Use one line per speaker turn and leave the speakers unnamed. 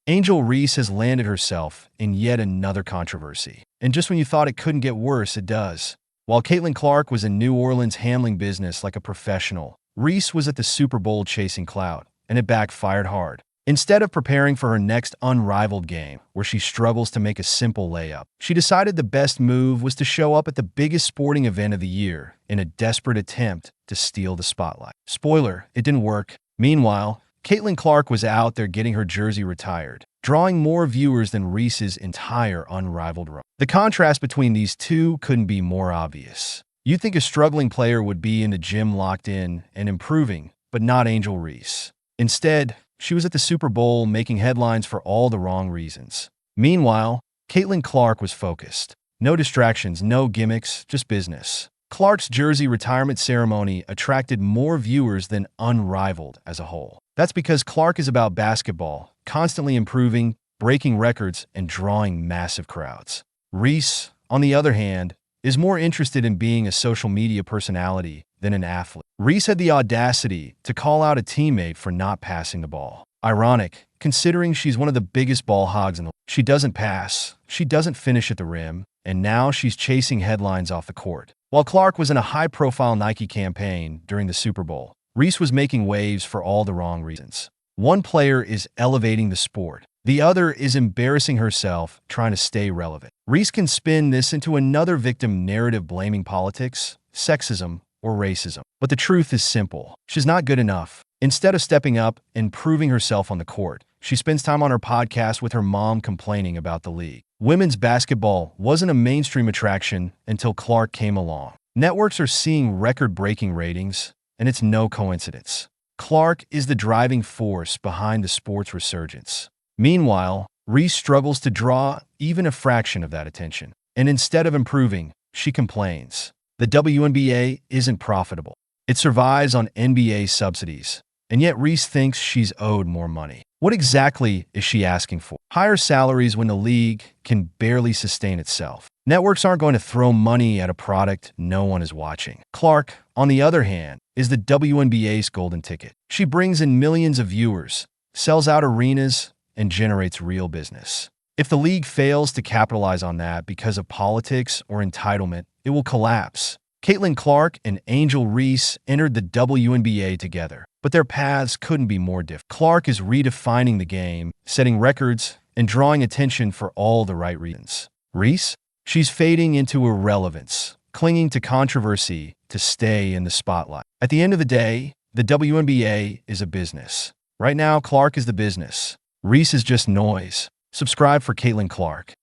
Angel Reese has landed herself in yet another controversy. And just when you thought it couldn't get worse, it does. While Caitlin Clark was in New Orleans handling business like a professional, Reese was at the Super Bowl chasing clout, and it backfired hard. Instead of preparing for her next unrivaled game, where she struggles to make a simple layup, she decided the best move was to show up at the biggest sporting event of the year in a desperate attempt to steal the spotlight. Spoiler, it didn't work. Meanwhile, Caitlin Clark was out there getting her jersey retired, drawing more viewers than Reese's entire unrivaled run. The contrast between these two couldn't be more obvious. You'd think a struggling player would be in the gym locked in and improving, but not Angel Reese. Instead, she was at the Super Bowl making headlines for all the wrong reasons. Meanwhile, Caitlin Clark was focused. No distractions, no gimmicks, just business. Clark's jersey retirement ceremony attracted more viewers than unrivaled as a whole. That's because Clark is about basketball, constantly improving, breaking records, and drawing massive crowds. Reese, on the other hand, is more interested in being a social media personality than an athlete. Reese had the audacity to call out a teammate for not passing the ball. Ironic, considering she's one of the biggest ball hogs in the world. She doesn't pass, she doesn't finish at the rim, and now she's chasing headlines off the court. While Clark was in a high-profile Nike campaign during the Super Bowl, Reese was making waves for all the wrong reasons. One player is elevating the sport. The other is embarrassing herself, trying to stay relevant. Reese can spin this into another victim narrative blaming politics, sexism, or racism. But the truth is simple. She's not good enough. Instead of stepping up and proving herself on the court, she spends time on her podcast with her mom complaining about the league. Women's basketball wasn't a mainstream attraction until Clark came along. Networks are seeing record-breaking ratings, and it's no coincidence. Clark is the driving force behind the sport's resurgence. Meanwhile, Reese struggles to draw even a fraction of that attention. And instead of improving, she complains. The WNBA isn't profitable. It survives on NBA subsidies. And yet Reese thinks she's owed more money. What exactly is she asking for? Higher salaries when the league can barely sustain itself. Networks aren't going to throw money at a product no one is watching. Clark, on the other hand, is the WNBA's golden ticket. She brings in millions of viewers, sells out arenas, and generates real business. If the league fails to capitalize on that because of politics or entitlement, it will collapse. Caitlin Clark and Angel Reese entered the WNBA together, but their paths couldn't be more different. Clark is redefining the game, setting records, and drawing attention for all the right reasons. Reese? She's fading into irrelevance, clinging to controversy to stay in the spotlight. At the end of the day, the WNBA is a business. Right now, Clark is the business. Reese is just noise. Subscribe for Caitlin Clark.